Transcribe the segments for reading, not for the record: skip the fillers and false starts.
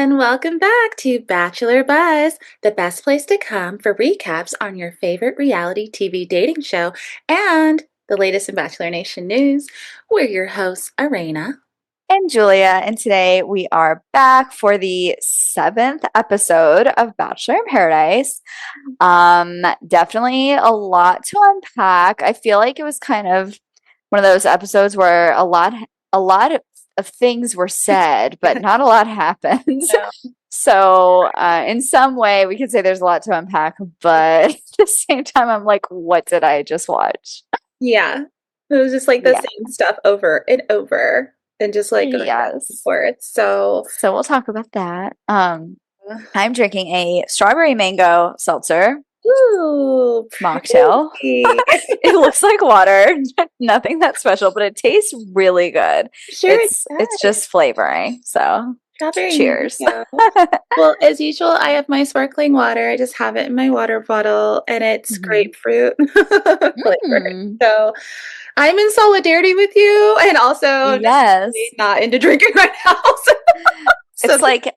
And welcome back to Bachelor Buzz, the best place to come for recaps on your favorite reality TV dating show and the latest in Bachelor Nation news. We're your hosts, Arena. And Julia, and today we are back for the seventh episode of Bachelor in Paradise. Definitely a lot to unpack. I feel like it was kind of one of those episodes where a lot of things were said, but not a lot happens. Yeah. So, in some way, we could say there's a lot to unpack, but at the same time, I'm like, what did I just watch? Yeah. It was just like the Yeah. same stuff over and over and just like going back and Yes. forth. So, So we'll talk about that. I'm drinking a strawberry mango seltzer ooh, mocktail. pretty. It looks like water, nothing that special, but it tastes really good. Sure, it It's does. just flavoring. So Strawberry cheers. mango. Well, as usual, I have my sparkling water. I just have it in my water bottle and it's Mhm. grapefruit flavored. Mm, So I'm in solidarity with you and also I'm just really yes. not into drinking right now. So It's like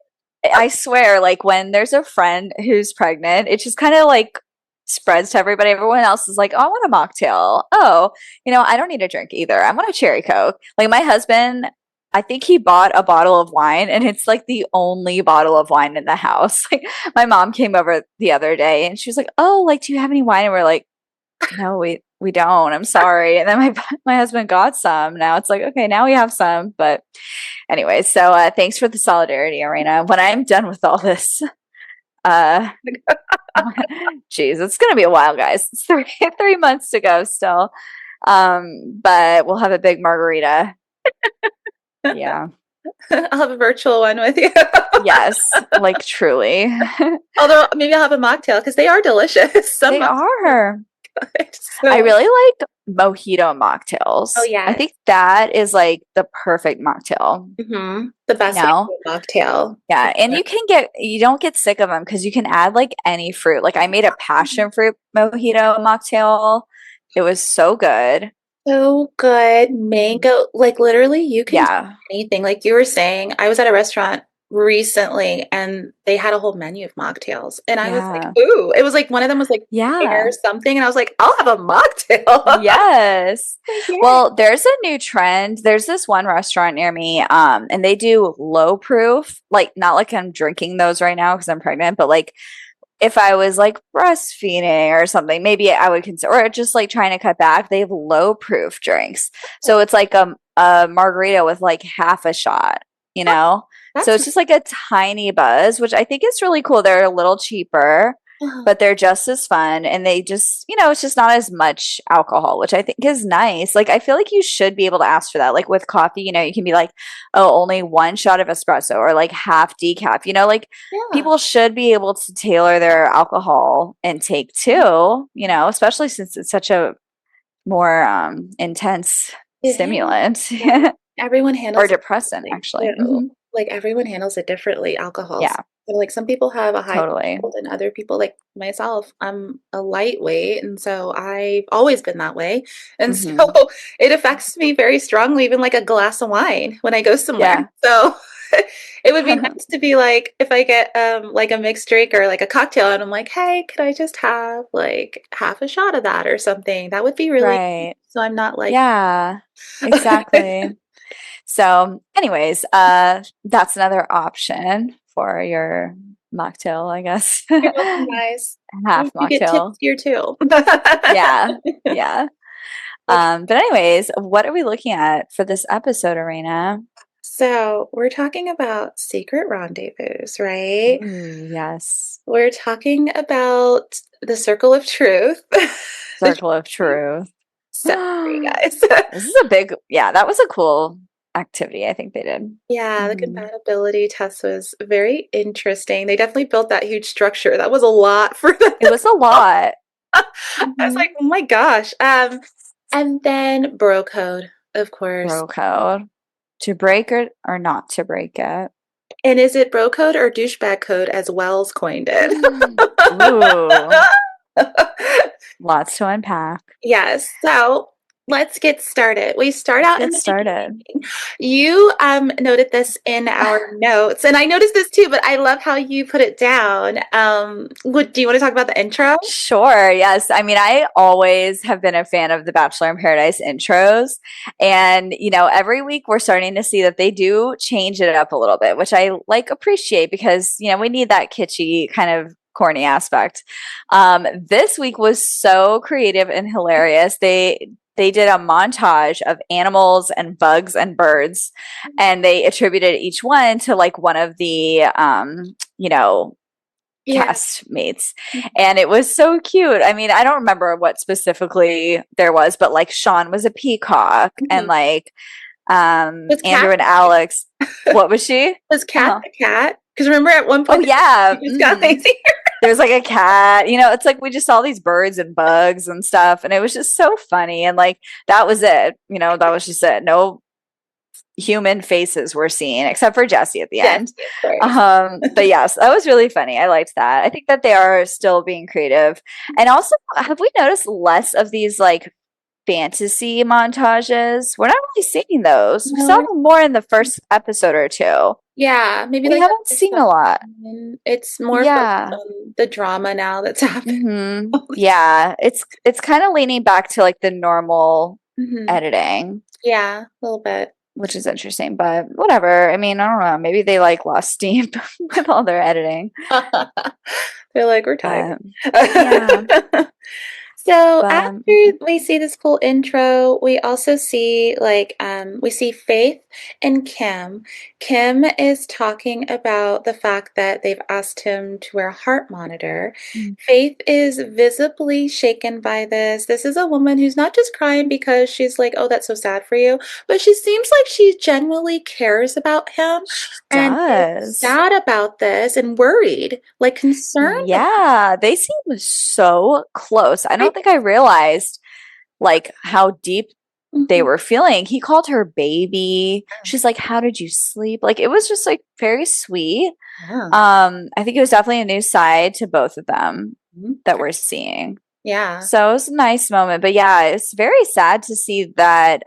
I swear, like when there's a friend who's pregnant, it just kind of like spreads to everybody. Everyone else is like, "Oh, I want a mocktail." Oh, I don't need a drink either. I want a cherry Coke. Like my husband, I think he bought a bottle of wine, and it's like the only bottle of wine in the house. Like my mom came over the other day, and she was like, "Oh, like, do you have any wine?" And we're like, "No, we don't. I'm sorry." And then my husband got some. Now it's like, okay, now we have some. But anyway, so thanks for the solidarity, Arena. When I'm done with all this, uh, geez, it's gonna be a while, guys. It's three months to go still. But we'll have a big margarita. Yeah. I'll have a virtual one with you. Yes, like truly. Although maybe I'll have a mocktail because they are delicious. Some They are. good. I So, really like mojito oh mocktails. I yes. think that is like the perfect mocktail. The You best way to know? do a mocktail. Yeah, and you don't get sick of them because you can add like any fruit. Like I made a passion fruit mojito mocktail. It was so good. So good. Mango, like literally you can do Yeah. anything. Like you were saying, I was at a restaurant recently and they had a whole menu of mocktails. And I was like, Yeah. ooh, it was like one of them was like pear Yeah. something. And I was like, I'll have a mocktail. Yes. Like, yeah. Well, there's a new trend. There's this one restaurant near me, and they do low proof, like not like I'm drinking those right now because I'm pregnant, but like if I was like breastfeeding or something, maybe I would consider, or just like trying to cut back, they have low proof drinks. So it's like a margarita with like half a shot, you Oh, know? So that's it's just like a tiny buzz, which I think is really cool. They're a little cheaper, oh, but they're just as fun. And they just, it's just not as much alcohol, which I think is nice. Like, I feel like you should be able to ask for that. Like with coffee, you can be like, oh, only one shot of espresso or like half decaf, like yeah. people should be able to tailor their alcohol intake too, especially since it's such a more intense It is. stimulant Yeah. Everyone or handles it depressant, differently actually. too. Like everyone handles it differently, alcohols. Yeah, So like some people have a high totally. threshold and other people like myself, I'm a lightweight and so I've always been that way. And so Hmm. it affects me very strongly, even like a glass of wine when I go somewhere. Yeah. So it would be nice to be like if I get like a mixed drink or like a cocktail and I'm like, hey, could I just have like half a shot of that or something? That would be really nice. Right. So I'm not like Yeah, exactly. So, anyways, that's another option for your mocktail, I guess. you're welcome, guys. Half You get tips mocktail. here too. Yeah, yeah. Okay, But anyways, what are we looking at for this episode, Arena? so we're talking about secret rendezvous, right? Ooh, yes. We're talking about the circle of truth. Did Circle of you Truth. sorry, guys. This is yeah, that was a cool activity I think they did. Yeah, the Hmm. compatibility test was very interesting. They definitely built that huge structure. That was a lot for them It to was a build. lot. I was Hmm. like, oh my gosh. And then bro code, of course. Bro code. To break it or not to break it. And is it bro code or douchebag code as Wells coined it? Mm. Ooh, lots to unpack. Yes. So let's get started. We start Let's out in get the started. beginning. You noted this in our notes, and I noticed this too, but I love how you put it down. Do you want to talk about the intro? Sure. Yes. I mean, I always have been a fan of the Bachelor in Paradise intros. And, every week we're starting to see that they do change it up a little bit, which I like appreciate because, we need that kitschy kind of corny aspect. This week was so creative and hilarious. They did a montage of animals and bugs and birds, and they attributed each one to like one of the Yeah. castmates, and it was so cute. I mean, I don't remember what specifically there was, but like Sean was a peacock, and Mhm. like Was Cat Andrew and Alex, what was she? was Cat Uh-huh. the cat? Because remember at one Oh point yeah. they just got lazy. There's like a cat, it's like we just saw these birds and bugs and stuff, and it was just so funny. And like that was it, that was just it. No human faces were seen except for Jesse at the end. Jesse, of course. But yes, that was really funny. I liked that. I think that they are still being creative. And also, have we noticed less of these like fantasy montages? We're not really seeing those. We saw No, them more in the first episode or two. yeah, maybe We like the haven't first seen a lot. one. It's more focused Yeah. on the drama now that's happening. Yeah. It's kind of leaning back to like the normal Hmm. editing, Yeah, a little bit. which is interesting, but whatever. I mean, I don't know. Maybe they like lost steam with all their editing. They're like, we're tired. But yeah, So but after we see this cool intro, we also see we see Faith and Kim. Kim is talking about the fact that they've asked him to wear a heart monitor. mm, Faith is visibly shaken by this. This is a woman who's not just crying because she's like, "Oh, that's so sad for you," but she seems like she genuinely cares about him she and is does. sad about this and worried, like concerned about Yeah, they seem so close. I don't it. think I realized like how deep they Mhm. were feeling. He called her baby. She's like, "How did you sleep?" Like it was just like very sweet. Yeah. I think it was definitely a new side to both of them Mhm. that we're seeing. Yeah. So it was a nice moment. But yeah, it's very sad to see that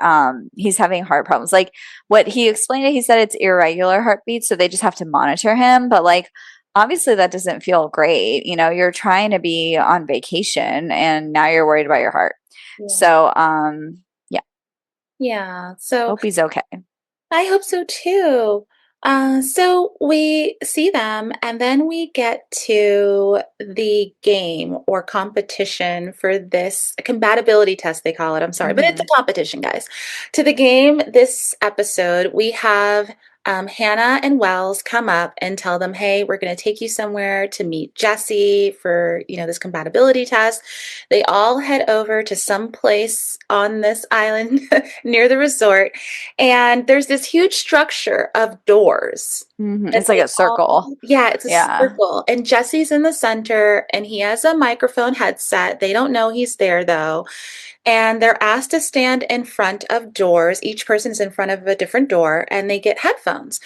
he's having heart problems. Like what he explained it, he said it's irregular heartbeats, so they just have to monitor him. But like obviously that doesn't feel great. You're trying to be on vacation and now you're worried about your heart. Yeah. So yeah, Yeah. So hope he's okay. I hope so too. So we see them, and then we get to the game or competition for this compatibility test, they call it. I'm sorry, but it's a Hmm. competition, guys. To the game this episode, we have Hannah and Wells come up and tell them, "Hey, we're going to take you somewhere to meet Jesse for this compatibility test." They all head over to some place on this island near the resort, and there's this huge structure of doors that It's like they a all, circle. yeah, it's a Yeah. circle. And Jesse's in the center and he has a microphone headset. They don't know he's there though. And they're asked to stand in front of doors. Each person's in front of a different door and they get headphones.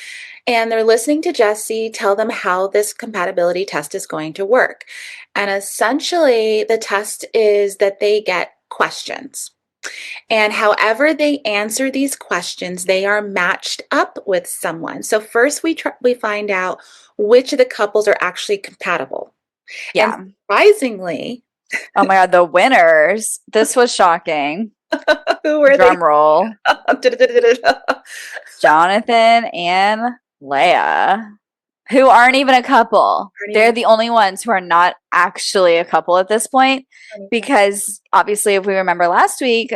And they're listening to Jesse tell them how this compatibility test is going to work. And essentially, the test is that they get questions. And however they answer these questions, they are matched up with someone. So first we find out which of the couples are actually compatible. And Yeah. surprisingly, Oh my God, the winners. This was shocking. who were they? Drum roll. Jonathan and Leia, who aren't even a couple. They're the only ones who are not actually a couple at this point. Because obviously, if we remember last week,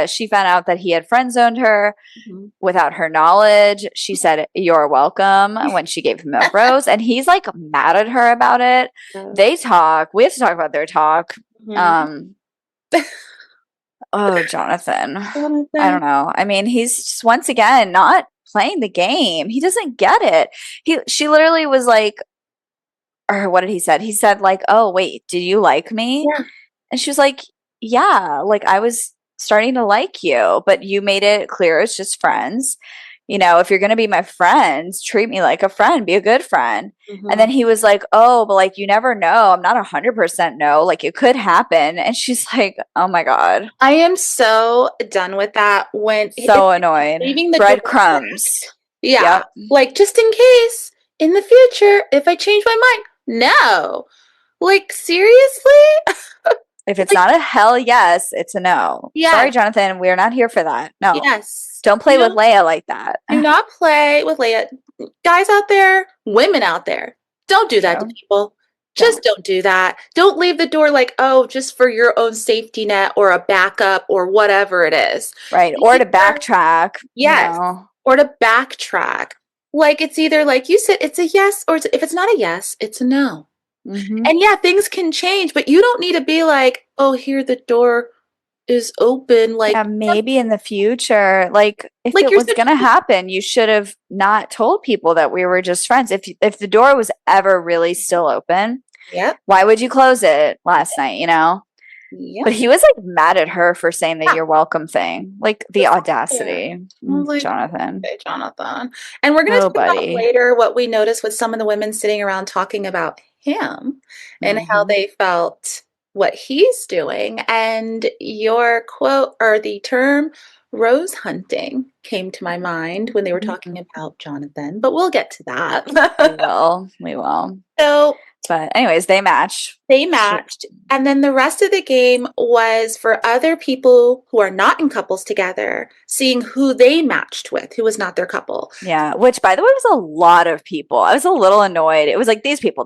she found out that he had friend zoned her Mhm. without her knowledge. She said, "You're welcome," when she gave him a rose. And he's like mad at her about it. They talk. We have to talk about their talk. Mhm. Um, oh, Jonathan. I Jonathan. don't know. I mean, he's just once again not playing the game. He doesn't get it. She literally was like, or what did he said? He said like, "Oh, wait, do you like me?" Yeah. And she was like, "Yeah, like I was starting to like you, but you made it clear it's just friends." if you're going to be my friend, treat me like a friend, be a good friend. And Mhm. then he was like, oh, but like, you never know. I'm not 100% no. Like, it could happen. And she's like, oh my God, I am so done with that when so it's annoyed. leaving the door Breadcrumbs. cracked. Yeah. Yep. Like, just in case in the future, if I change my mind. No. Like, seriously? If it's Like, not a hell yes, it's a no. Sorry, yes, Jonathan, we're not here for that. No, yes. don't play with Leia like that. Do not play with Leia. Guys out there, women out there, don't do that to True. people. Just Don't. don't do that. Don't leave the door like, oh, just for your own safety net or a backup or whatever it is. Right. Leave Or the to door, backtrack, yes, or to backtrack. Like it's either like you said, it's a yes, or if it's not a yes, it's a no. hmm And yeah, things can change, but you don't need to be like, oh, here the door is open. Yeah, maybe in the future, like if Like it you're was such, gonna happen, you should have not told people that we were just friends. If the door was ever really still open, yep, why would you close it last night? yep. But he was like mad at her for saying the Yeah. you're welcome thing. Like the Just there. audacity. I was like, Jonathan. okay, Jonathan. And we're going to Oh, talk about buddy. later what we noticed with some of the women sitting around talking about him and how hmm they felt what he's doing. And your quote or the term rose hunting came to my mind when they were talking about Jonathan, but we'll get to We that. will. We will. So But anyways, they match. they Sh- matched. And then the rest of the game was for other people who are not in couples together, seeing who they matched with, who was not their couple. Yeah, which by the way was a lot of people. I was a little annoyed. It was like these people,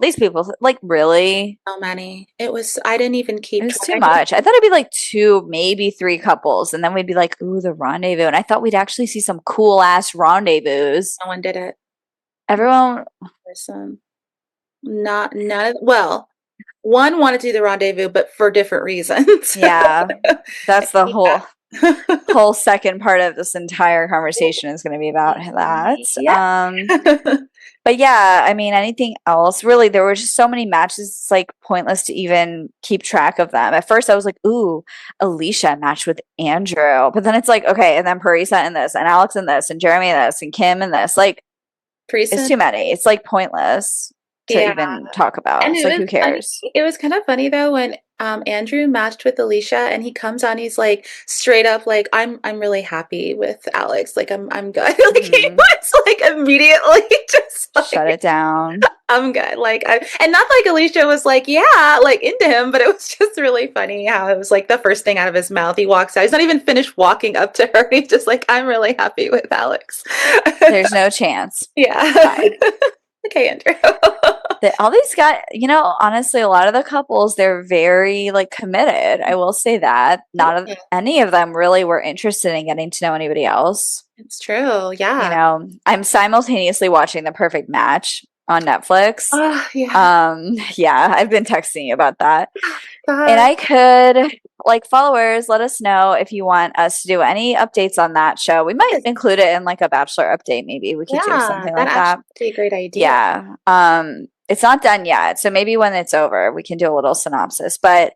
like really? So many. It was, I didn't even It keep was track. too I think much. I thought it'd be like two, maybe three couples, and then we'd be like, ooh, the rendezvous. And I thought we'd actually see some cool ass rendezvous. no one did it. Everyone, Person. Not, none of, well, one wanted to do the rendezvous, but for different reasons. yeah, that's the whole Yeah. whole second part of this entire conversation is going to be about that. Yeah. But yeah, I mean, anything else? Really, there were just so many matches. It's like pointless to even keep track of them. At first, I was like, "Ooh, Alicia matched with Andrew," but then it's like, okay, and then Parisa in this, and Alex in this, and Jeremy in this, and Kim in this. Like, it's Treason. too many. It's like pointless to Yeah. even talk about. And It's it like, was who funny. cares? It was kind of funny though when Andrew matched with Alicia and he comes on, he's like straight up like, I'm really happy with Alex. Like I'm good. Like he hmm was like immediately just Shut like it down. I'm good. Like and not like Alicia was like, yeah, like into him, but it was just really funny how it was like the first thing out of his mouth. He walks out. He's not even finished walking up to her. He's just like, I'm really happy with Alex. There's no chance. Yeah. Bye. Okay, Andrew. All these guys, honestly, a lot of the couples, they're very like committed. I will say that. Not Yeah, any of them really were interested in getting to know anybody else. it's true. Yeah. I'm simultaneously watching The Perfect Match on Netflix. Oh, yeah. Yeah, I've been texting you about that. And God. I could, like, followers, let us know if you want us to do any updates on that show. We might Yes. include it in like a Bachelor update, maybe. We could do Yeah, something that like that. actually would be a great idea. Yeah. It's not done yet. So maybe when it's over, we can do a little synopsis. But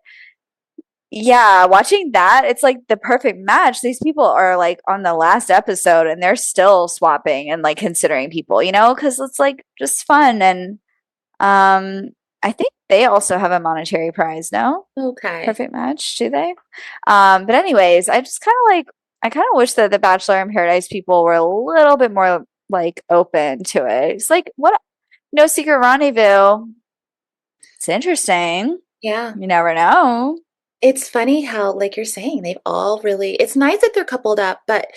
yeah, watching that, it's like the perfect match. These people are like on the last episode and they're still swapping and like considering people, because it's like just fun. And I think they also have a monetary prize, no? Okay. Perfect match, do they? But anyways, I kind of wish that the Bachelor in Paradise people were a little bit more like open to it. It's like what no secret rendezvous. It's interesting. Yeah. You never know. It's funny how, like you're saying, they've all really, it's nice that they're coupled up, but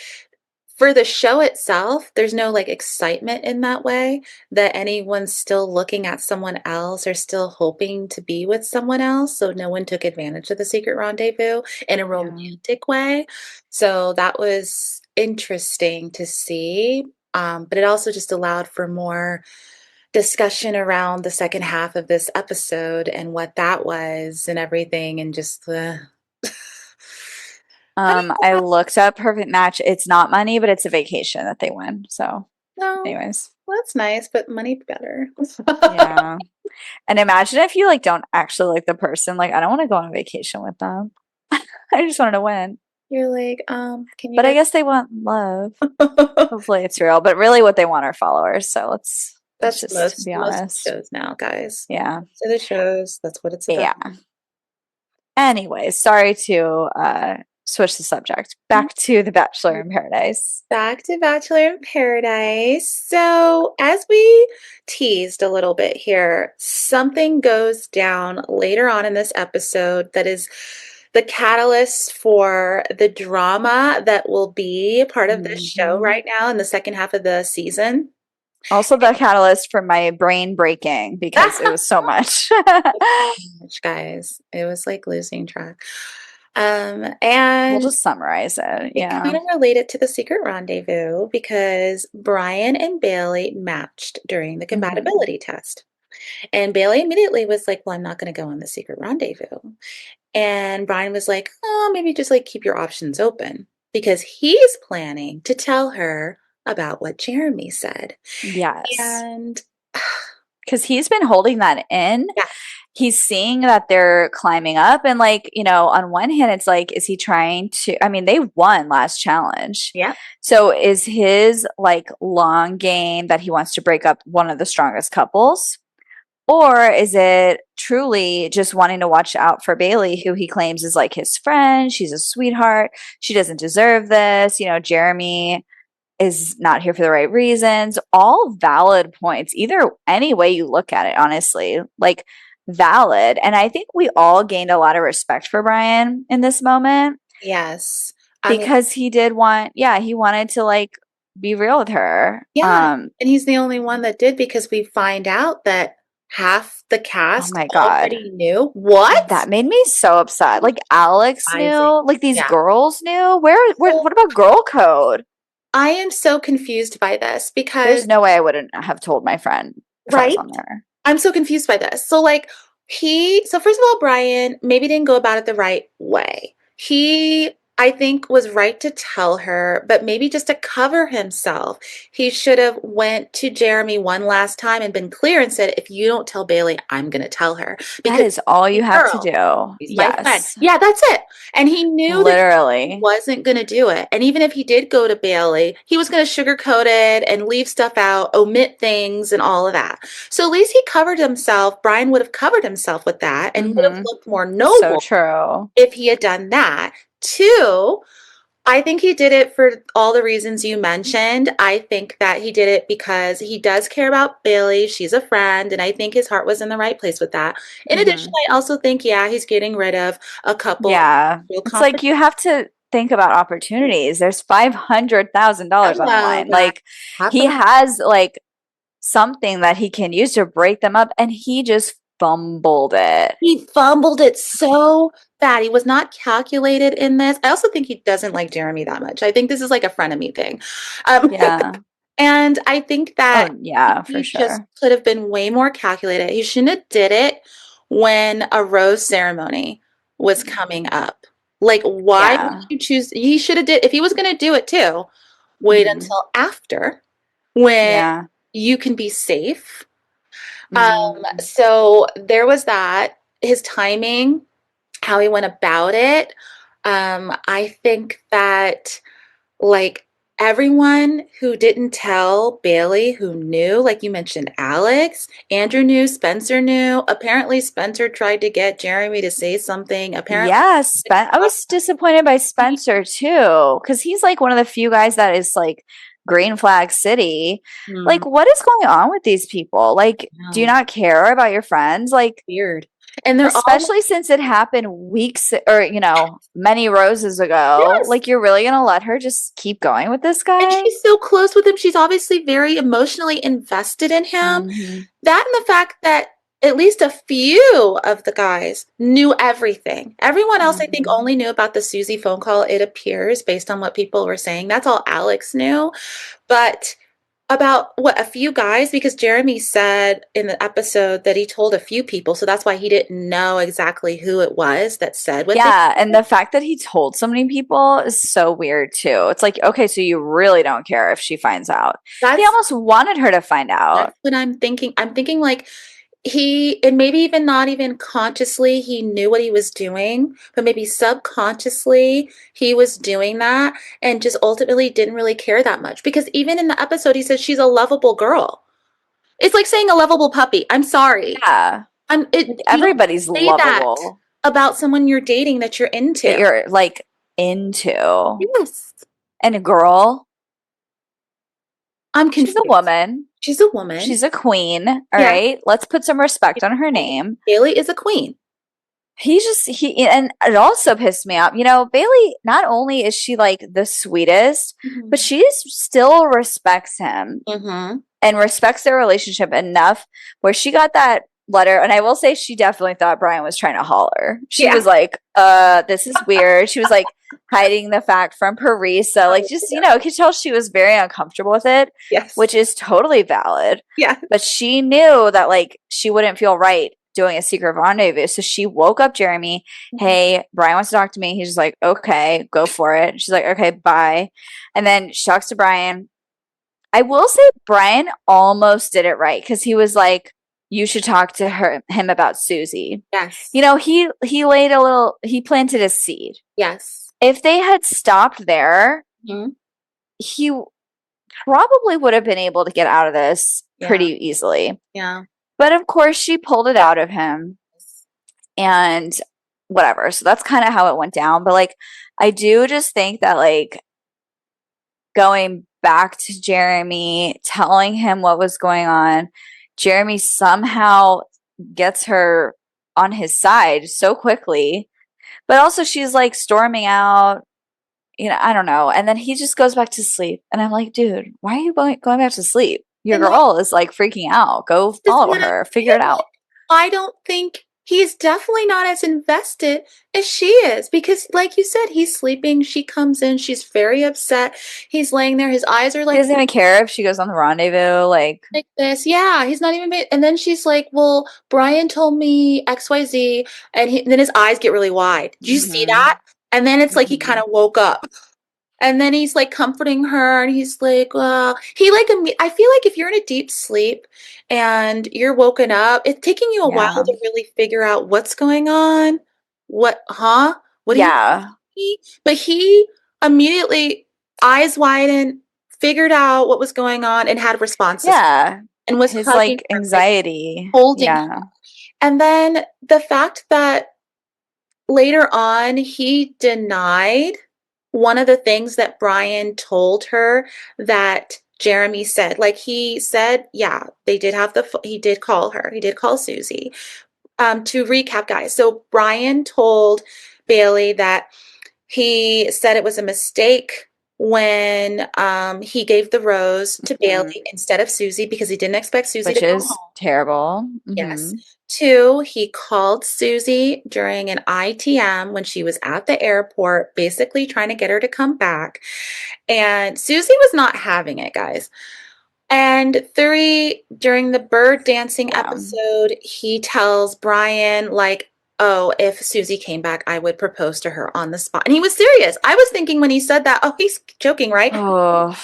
for the show itself, there's no like excitement in that way that anyone's still looking at someone else or still hoping to be with someone else. So no one took advantage of the secret rendezvous in a Yeah. romantic way. So that was interesting to see. But it also just allowed for more discussion around the second half of this episode and what that was and everything and just the I I don't looked up Perfect Match. It's not money, but it's a vacation that they win. So, know. anyways, Well, that's nice, but money better. yeah. And imagine if you like don't actually like the person. Like, I don't want to go on a vacation with them. I just wanted to win. You're like, can you But I guys? guess they want love. Hopefully it's real, but really what they want are followers. So let's That's just be most honest. shows now, guys. Yeah. Most of the shows, that's what it's about. Yeah. Anyways, sorry to switch the subject. Back to The Bachelor in Paradise. Back to Bachelor in Paradise. So, as we teased a little bit here, something goes down later on in this episode that is the catalyst for the drama that will be part of this show Mhm. right now in the second half of the season. Also the catalyst for my brain breaking because it was so much. Much, guys. It was like losing track. We'll And just summarize it. it Yeah. kind of related to the secret rendezvous because Brian and Bailey matched during the Hmm. compatibility test. And Bailey immediately was like, well, I'm not going to go on the secret rendezvous. And Brian was like, oh, maybe just like keep your options open because he's planning to tell her about what Jeremy said. Yes. And Because he's been holding that in. yes, He's seeing that they're climbing up. And, like, on one hand, it's like, is he trying to? I mean, they won last challenge. yeah, So is his, like, long game that he wants to break up one of the strongest couples? Or is it truly just wanting to watch out for Bailey, who he claims is like his friend? She's a sweetheart. She doesn't deserve this. Jeremy is not here for the right reasons. All valid points, either any way you look at it, honestly, like valid. And I think we all gained a lot of respect for Brian in this moment yes. I mean, because he did want, yeah, he wanted to like be real with her. yeah, and he's the only one that did because we find out that half the Oh cast my God. already knew. What? That made me so upset. Like Alex Surprising. knew, like these Yeah. girls knew. Where, So what about girl code? I am so confused by this There's because, no way I wouldn't have told my friend if I was right? on there. I'm so confused by this. So, like, so first of all, Brian maybe didn't go about it the right way. I think, was right to tell her, but maybe just to cover himself, he should have went to Jeremy one last time and been clear and said, if you don't tell Bailey, I'm going to tell her That because is all he's you my have to girl. do. He's my friend. Yes. Yeah, that's it. And he knew that he Literally. wasn't going to do it. And even if he did go to Bailey, he was going to sugarcoat it and leave stuff out, omit things, and all of that. So at least he covered himself. Brian would have covered himself with that and would have Mhm. looked more So noble true. if he had done that. Two, I think he did it for all the reasons you mentioned. I think that he did it because he does care about Bailey. She's a friend, and I think his heart was in the right place with that. In addition, Mhm. I also think, yeah, he's getting rid of a couple of Yeah. real It's like you have to think about opportunities. There's $500,000 on the Hello, line. guys. Like Have he some. has like something that he can use to break them up and he just fumbled it. He fumbled it so bad. He was not calculated in this. I also think he doesn't like Jeremy that much. I think this is like a frenemy thing. Um, Yeah. and I think that Oh, yeah, for he just sure. could have been way more calculated. He shouldn't have did it when a rose ceremony was coming up. Like, why would Yeah. you choose? He should have did if he was going to do it too. Wait Mhm. until after when Yeah. you can be safe. Mhm. So there was that. His timing, how he went about it. I think that like everyone who didn't tell Bailey who knew, like you mentioned, Alex, Andrew knew, Spencer knew. Apparently, Spencer tried to get Jeremy to say something. Apparently, Yes, I was disappointed by Spencer too, because he's like one of the few guys that is like green flag city. hmm, Like, what is going on with these people? Like, do you no, not care about your friends? Like, weird. And they're all especially since it happened weeks or, many roses ago. yes. Like, you're really gonna let her just keep going with this And guy? she's so close with him. She's obviously very emotionally invested in him. Hmm. That and the fact that at least a few of the guys knew everything. Everyone else, I think, Hmm. only knew about the Susie phone call, it appears, based on what people were saying. That's all Alex knew. But about what a few guys, because Jeremy said in the episode that he told a few people. So that's why he didn't know exactly who it was that said what they Yeah, and said. the fact that he told so many people is so weird too. It's like, okay, so you really don't care if she finds out. He That's almost wanted her to find out. that's what I'm thinking. I'm thinking like and maybe even not even consciously, he knew what he was doing, but maybe subconsciously he was doing that and just ultimately didn't really care that much. Because even in the episode, he says she's a lovable girl. It's like saying a lovable puppy. I'm sorry. Yeah. Like You don't everybody's say that lovable about someone you're dating that you're that into. you're like into. Yes. And a girl, I'm she's a confused. woman. She's a woman. She's a queen. All Yeah. right. Let's put some respect on her name. Bailey is a queen. And it also pissed me off. You know, Bailey, not only is she like the sweetest, but Mm-hmm. she still respects him Mm-hmm. and respects their relationship enough where she got that letter. And I will say she definitely thought Brian was trying to holler. She Yeah. was like, this is weird. She was like hiding the fact from Parisa. Like, Oh, just, yeah. you could tell she was very uncomfortable with it, Yes. which is totally valid. Yeah. But she knew that like she wouldn't feel right doing a secret rendezvous. So she woke up Jeremy. Mhm. Hey, Brian wants to talk to me. He's just like, okay, go for it. She's like, okay, bye. And then she talks to Brian. I will say Brian almost did it right because he was like, you should talk to him about Susie. Yes. You know, he planted a seed. Yes. If they had stopped there, Mhm. he probably would have been able to get out of this Yeah. pretty easily. Yeah. But of course, she pulled it out of him and whatever. So that's kind of how it went down. But like, I do just think that like going back to Jeremy, telling him what was going on, Jeremy somehow gets her on his side so quickly. But also, she's like storming out. I don't know. And then he just goes back to sleep. And I'm like, dude, why are you going back to sleep? Your And that girl is like freaking out. Go is follow what I'm her, figure saying. it Like, out. I don't think he's definitely not as invested as she is because, like you said, he's sleeping. She comes in. She's very upset. He's laying there. His eyes are He like doesn't even care if she goes on the rendezvous. this. Yeah, he's not even made. And then she's like, "Well, Brian told me XYZ," and then his eyes get really wide. Did you see Mm-hmm. that? And then it's like he kind Mm-hmm. of woke up. And then he's like comforting her, and he's like, well, I feel like if you're in a deep sleep and you're woken up, it's taking you a while Yeah. to really figure out what's going on. What, huh? What do you Yeah. mean? But he immediately, eyes widened, figured out what was going on, and had responses Yeah. and was His hugging like her, like anxiety. holding her. Yeah. And then the fact that later on, he denied one of the things that Brian told her that Jeremy said. Like he said, yeah, they did have he did call her, he did call Susie. To recap, guys, so Brian told Bailey that he said it was a mistake when he gave the rose to Mm-hmm. Bailey instead of Susie because he didn't expect Susie to Which come is home. terrible. Yes. Mm-hmm. Two, he called Susie during an ITM when she was at the airport, basically trying to get her to come back. And Susie was not having it, guys. And three, during the bird dancing Yeah. episode, he tells Brian, like, oh, if Susie came back, I would propose to her on the spot. And he was serious. I was thinking when he said that, oh, he's joking, right? Oh,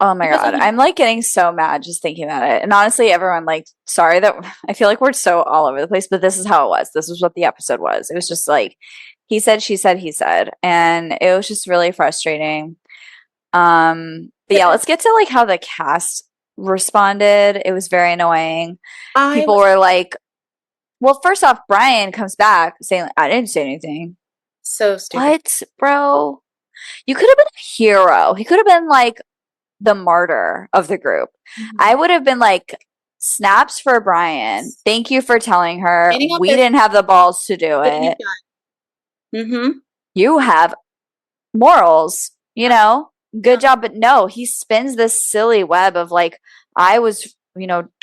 oh my He God. wasn't. I'm like getting so mad just thinking about it. And honestly, everyone, like, sorry that I feel like we're so all over the place, but this is how it was. This is what the episode was. It was just like he said, she said, he said. And it was just really frustrating. But But yeah, then let's get to like how the cast responded. It was very annoying. I People was were like, well, first off, Brian comes back saying, I didn't say anything. so stupid. What, bro? You could have been a hero. He could have been like the martyr of the group. I Mhm. would have been like, snaps for Brian. Thank you for telling her. Standing up We there, didn't have the balls to do what you've it. done. Mm-hmm. You have morals, Yeah. good job. But no, he spins this silly web of like, I was,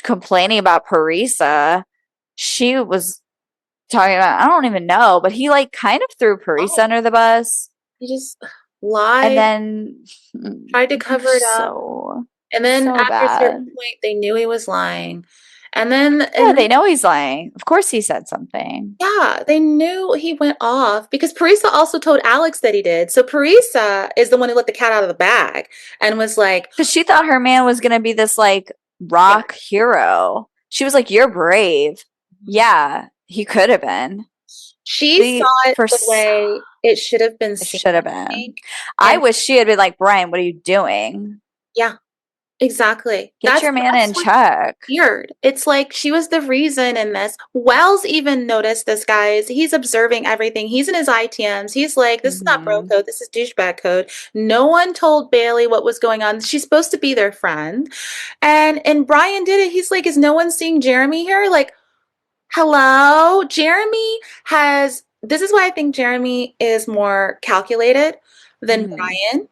complaining about Parisa. She was talking about, I don't even know, but he like kind of threw Parisa Oh, under the bus. he just And lied, then tried to cover it up. so, And then so after a certain bad. point, they knew he was lying. And then, Yeah, and then, they know he's lying. Of course he said something. yeah, they knew he went off because Parisa also told Alex that he did. So Parisa is the one who let the cat out of the bag and was like, Because she thought her man was going to be this like yeah, rock hero. She was like, you're brave. Yeah, he could have been. She saw The it the first way it should have been it seen, should have I been. think. I And wish she had been like, Brian, what are you doing? yeah, exactly. Get your man That's in what's check. weird. It's like she was the reason in this. Wells even noticed this, guys. He's observing everything. He's in his ITMs. He's like, this is not bro Hmm. code. This is douchebag code. No one told Bailey what was going on. She's supposed to be their friend. And Brian did it. He's like, is no one seeing Jeremy here? Like, hello? Jeremy has, this is why I think Jeremy is more calculated than Hmm. Brian.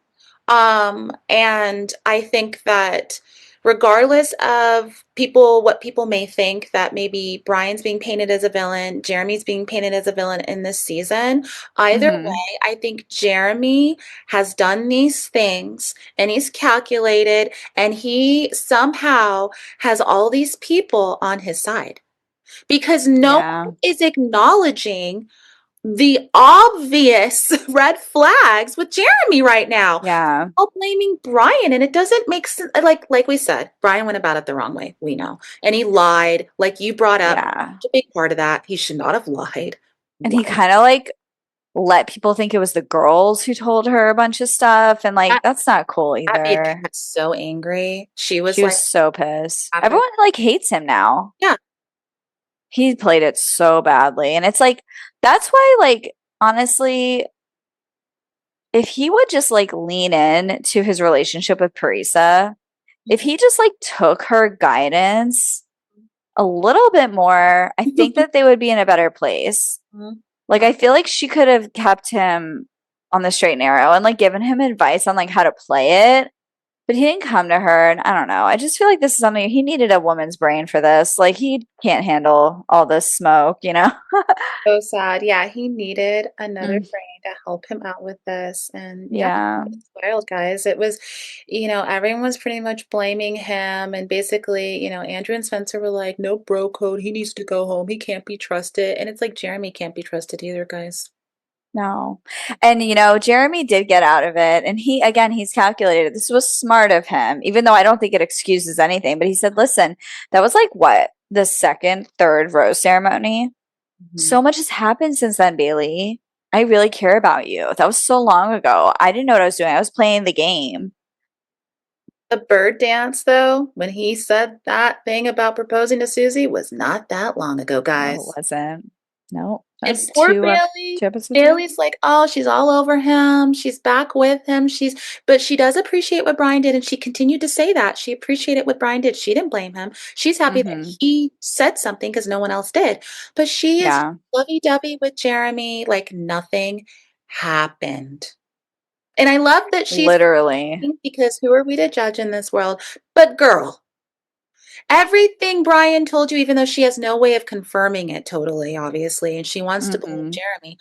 And I think that regardless of people, what people may think, that maybe Brian's being painted as a villain, Jeremy's being painted as a villain in this season, either Hmm. way, I think Jeremy has done these things and he's calculated and he somehow has all these people on his side because no Yeah. one is acknowledging the obvious red flags with Jeremy right now. Yeah. All blaming Brian, and it doesn't make sense. Like we said, Brian went about it the wrong way. We know, and he lied. Like you brought up, Yeah. a big part of that. He should not have lied. And he Why? kind of like let people think it was the girls who told her a bunch of stuff. And like, That, that's not cool that made either. Kat so angry. She She was was like, so pissed. after, Everyone like hates him now. yeah, He played it so badly. And it's like, that's why, like, honestly, if he would just like lean in to his relationship with Parisa, if he just like took her guidance a little bit more, I think that they would be in a better place. Like, I feel like she could have kept him on the straight and narrow and like given him advice on like how to play it. But he didn't come to her, and I don't know. I just feel like this is something he needed a woman's brain for this. Like he can't handle all this smoke, you know? so sad. Yeah, he needed another Mm, brain to help him out with this. And yeah, yeah. it's wild, guys. It was, everyone was pretty much blaming him. And basically, Andrew and Spencer were like, no bro code. He needs to go home. He can't be trusted. And it's like Jeremy can't be trusted either, guys. No. And Jeremy did get out of it, and he's calculated. This was smart of him, even though I don't think it excuses anything. But he said, "Listen, that was like what, the second, third rose ceremony. Mhm. So much has happened since then, Bailey. I really care about you. That was so long ago. I didn't know what I was doing. I was playing the game." The bird dance, though, when he said that thing about proposing to Susie, was not that long ago, No, it guys. wasn't. No, And that's poor two Bailey, episodes ago. Bailey's like, oh, she's all over him. She's back with him. But she does appreciate what Brian did. And she continued to say that. She appreciated what Brian did. She didn't blame him. She's happy that Mm-hmm. he said something because no one else did. But she is Yeah, lovey-dovey with Jeremy, like nothing happened. And I love that she's literally. because who are we to judge in this world? But girl, everything Brian told you, even though she has no way of confirming it totally, obviously, and she wants to blame Mm-hmm. Jeremy,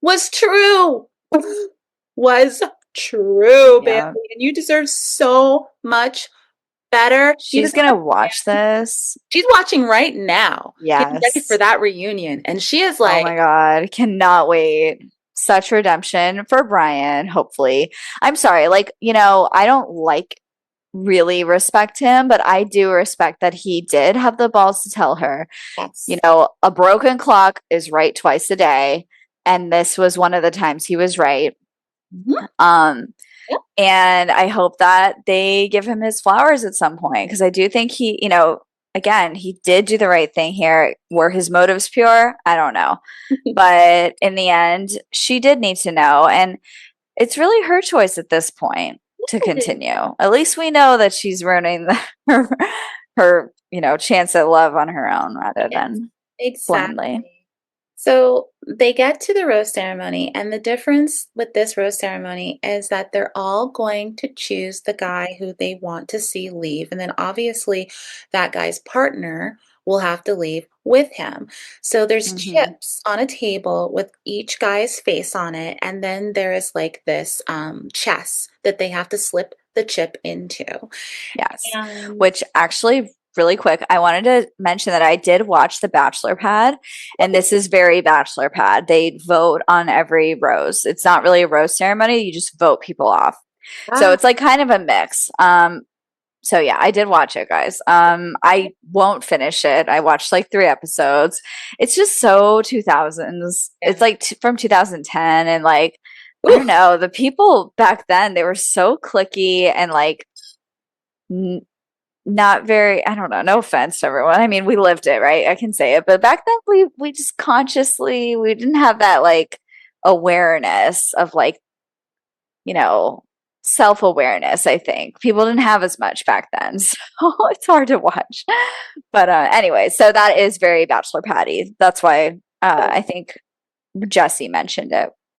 was true. Was true, Bailey. Yeah. And you deserve so much better. Even She's though gonna watch this. she's watching right now, getting ready for Yes. that reunion. And she is Oh like, my God. Cannot wait. Such redemption for Brian, hopefully. I'm sorry. Like, I don't like really respect him, but I do respect that he did have the balls to tell her, yes. a broken clock is right twice a day. And this was one of the times he was right. Mhm. Um, Yep. and I hope that they give him his flowers at some point because I do think he, again, he did do the right thing here. Were his motives pure? I don't know. But in the end, she did need to know. And it's really her choice at this point to continue. At least we know that she's ruining her chance at love on her own rather Yes, than blindly. exactly. So they get to the rose ceremony, and the difference with this rose ceremony is that they're all going to choose the guy who they want to see leave. And then obviously, that guy's partner will have to leave with him. So there's Hmm. chips on a table with each guy's face on it. And then there is like this chest that they have to slip the chip into. Yes. And Which actually, really quick, I wanted to mention that I did watch the Bachelor Pad, and this is very Bachelor Pad. They vote on every rose. It's not really a rose ceremony, you just vote people off. So ah, it's like kind of a mix. So yeah, I did watch it, guys. I won't finish it. I watched like 3 episodes. It's just so 2000s. It's like from 2010, and like I don't Ooh, know, the people back then, they were so clicky and like n not very, I don't know, no offense to everyone. I mean, we lived it, right? I can say it. But back then we just consciously, we didn't have that like awareness of like, you know, self-awareness, I think. People didn't have as much back then. So it's hard to watch. But anyway, so that is very Bachelor Patty. That's why I think Jesse mentioned it.